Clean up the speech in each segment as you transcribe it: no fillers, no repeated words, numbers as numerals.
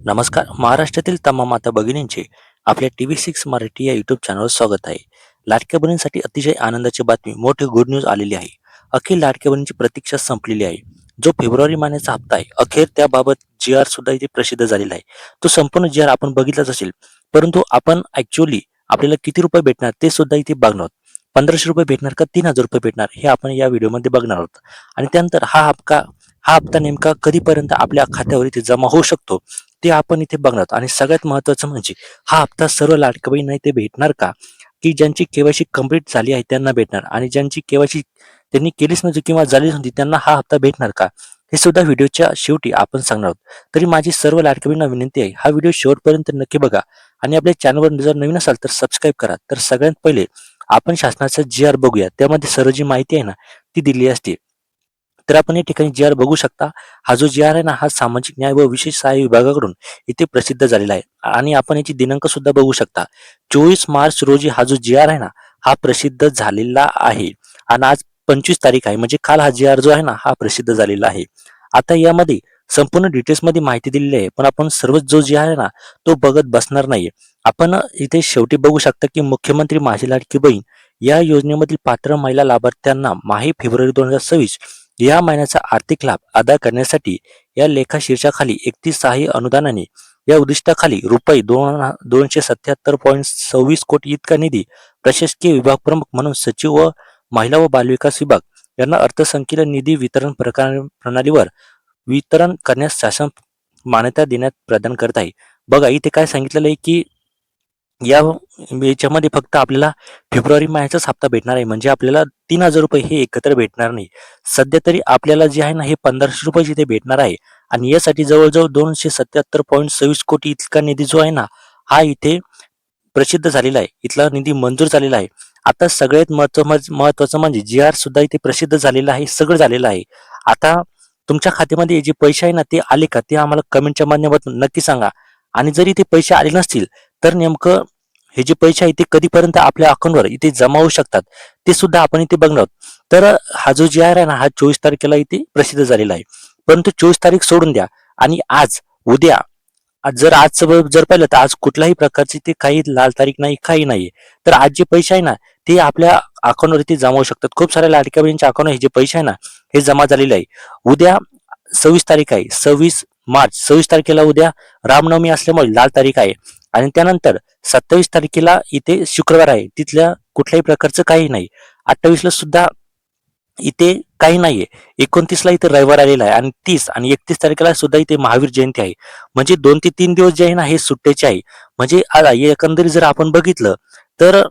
नमस्कार. महाराष्ट्रातील तमाम माता भगिनींचे आपल्या TV6 मराठी या युट्यूब चॅनलवर स्वागत आहे. लाडक्या बहिणींसाठी अतिशय आनंदाची बातमी, मोठी गुड न्यूज आलेली आहे. अखेर लाडक्या बहिणींची प्रतीक्षा संपलेली आहे. जो फेब्रुवारी महिन्याचा हप्ता आहे, अखेर त्याबाबत जी आर सुद्धा इथे प्रसिद्ध झालेला आहे. तो संपूर्ण जी आर आपण बघितलाच असेल, परंतु आपण ऍक्च्युअली आपल्याला किती रुपये भेटणार ते सुद्धा इथे बघणार आहोत. 1500 रुपये भेटणार का 3000 रुपये भेटणार हे आपण या व्हिडिओमध्ये बघणार आहोत. आणि त्यानंतर हा हप्ता नेमका कधीपर्यंत आपल्या खात्यावर इथे जमा होऊ शकतो ते आपण इथे बघणार आहोत. आणि सगळ्यात महत्त्वाचं म्हणजे हा हप्ता सर्व लाडक्या बहिणींना इथे भेटणार का, की ज्यांची केवायसी कंप्लीट झाली आहे त्यांना भेटणार आणि ज्यांची केवायसी त्यांनी केलीच नव्हती किंवा झालीच नव्हती त्यांना हा हप्ता भेटणार का, हे सुद्धा व्हिडिओच्या शेवटी आपण सांगणार आहोत. तरी माझी सर्व लाडक्या बहिणींना विनंती आहे, हा व्हिडिओ शेवटपर्यंत नक्की बघा आणि आपल्या चॅनलवर जर नवीन असाल तर सबस्क्राईब करा. तर सगळ्यात पहिले आपण शासनाचा जी आर बघूया. त्यामध्ये सर्व जी माहिती आहे ना ती दिली असते. तर आपण या ठिकाणी जी आर बघू शकता. हा जो जी आर आहे ना, हा सामाजिक न्याय व विशेष सहाय्य विभागाकडून इथे प्रसिद्ध झालेला आहे आणि आपण याची दिनांक सुद्धा बघू शकता. 24 मार्च रोजी हा जो जी आर आहे ना, हा प्रसिद्ध झालेला आहे आणि आज 25 तारीख आहे, म्हणजे काल हा जी आर जो आहे ना, हा प्रसिद्ध झालेला आहे. आता यामध्ये संपूर्ण डिटेल्स मध्ये माहिती दिलेली आहे, पण आपण सर्वच जो जी आर आहे ना, तो बघत बसणार नाहीये. आपण इथे शेवटी बघू शकता की मुख्यमंत्री माझी लाडकी बहीण या योजनेमधील पात्र महिला लाभार्थ्यांना माहे फेब्रुवारी 2026 या महिन्याचा आर्थिक लाभ अदा करण्यासाठी या लेखा शीर्षाखाली 31 सहाय्य अनुदानाने या उद्दिष्टाखाली रुपये 277.26 कोटी इतका निधी प्रशासकीय विभाग प्रमुख म्हणून सचिव व महिला व बालविकास विभाग यांना अर्थसंकल्प निधी वितरण प्रणालीवर वितरण करण्यास शासन मान्यता देण्यात प्रदान करत आहे. बघा इथे काय सांगितलेलं आहे की या याच्यामध्ये फक्त आपल्याला फेब्रुवारी महिन्याचाच हप्ता भेटणार आहे, म्हणजे आपल्याला 3000 रुपये हे एकत्र भेटणार नाही. सध्या तरी आपल्याला जे आहे ना, हे 1500 रुपये जिथे भेटणार आहे आणि यासाठी जवळजवळ 277.26 कोटी इतका निधी जो आहे ना, हा इथे प्रसिद्ध झालेला आहे. इथला निधी मंजूर झालेला आहे. आता सगळ्यात महत्वाचं म्हणजे जी आर सुद्धा इथे प्रसिद्ध झालेला आहे, सगळं झालेलं आहे. आता तुमच्या खात्यामध्ये जे पैसे आहे ना, ते आले का ते आम्हाला कमेंटच्या माध्यमातून नक्की सांगा. आणि जरी ते पैसे आले नसतील तर नेमकं हे जे पैसे आहे ते कधीपर्यंत आपल्या अकाउंटवर इथे जमा होऊ शकतात ते सुद्धा आपण इथे बघणार आहोत. तर हा जो जी आर आहे ना, हा 24 तारखेला इथे प्रसिद्ध झालेला आहे. परंतु 24 तारीख सोडून द्या आणि आज उद्या जर पाहिलं तर आज कुठल्याही प्रकारची ते काही लाल तारीख नाही, काही नाहीये. तर आज जे पैसे आहे ना ते आपल्या अकाउंटवर इथे जमा होऊ शकतात. खूप साऱ्या लाडक्या बहिणींच्या अकाउंटवर हे जे पैसे आहे ना हे जमा झालेले आहे. उद्या 26 तारीख आहे, 26 मार्च. 26 तारखेला उद्या रामनवमी असल्यामुळे लाल तारीख आहे आणि त्यानंतर 27 तारखेला इथे शुक्रवार आहे, तिथल्या कुठल्याही प्रकारचं काही नाही. 28 ला सुद्धा इथे काही नाहीये. 29 ला इथे रविवार आलेला आहे आणि 30 आणि 31 तारखेला सुद्धा इथे महावीर जयंती आहे. म्हणजे 2 ते 3 दिवस जे आहे ना हे सुट्ट्याचे आहे. म्हणजे एकंदरीत जर आपण बघितलं तर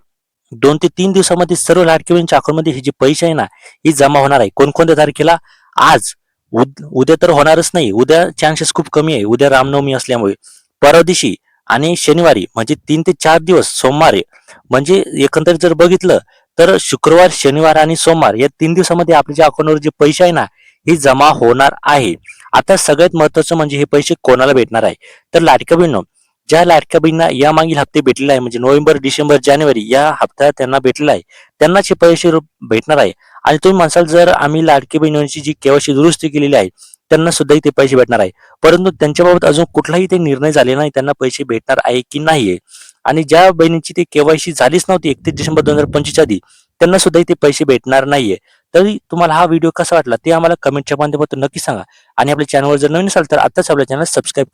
2 ते 3 दिवसामध्ये सर्व लाडकी बहिणींच्या अकाउंटमध्ये हे जे पैसे आहे ना हे जमा होणार आहे. कोणकोणत्या तारखेला? आज, उद्या तर होणारच नाही. उद्या चान्सेस खूप कमी आहे, उद्या रामनवमी असल्यामुळे. परवा दिवशी आणि शनिवारी, म्हणजे 3 ते 4 दिवस सोमवारी. म्हणजे एकंदरीत जर बघितलं तर शुक्रवार, शनिवार आणि सोमवार या 3 दिवसामध्ये आपल्या अकाउंटवर जे पैसे आहे ना हे जमा होणार आहे. आता सगळ्यात महत्वाचं म्हणजे हे पैसे कोणाला भेटणार आहे, तर लाडक्या बहिणींनो, ज्या लाडक्या बहिणींना या मागील हप्ते भेटलेले आहे, म्हणजे नोव्हेंबर, डिसेंबर, जानेवारी या हप्ता त्यांना भेटलेला आहे, त्यांनाच हे पैसे भेटणार आहे. आणि तुम्ही म्हणसाल जर आम्ही लाडकी बहिणींची जी केवायसी दुरुस्ती केलेली आहे त्यांना सुद्धा इथे पैसे भेटणार आहे, परंतु त्यांच्याबाबत अजून कुठलाही ते निर्णय झालेला नाही त्यांना पैसे भेटणार आहे की नाहीये. आणि ज्या बहिणींची ते केवायसी झालीच नव्हती 31 डिसेंबर 2025 आधी, त्यांना सुद्धा इथे पैसे भेटणार नाहीये. तरी तुम्हाला हा व्हिडिओ कसा वाटला ते आम्हाला कमेंटच्या माध्यमातून नक्की सांगा आणि आपल्या चॅनलवर जर नवीन असाल तर आताच आपल्या चॅनल सबस्क्राईब करून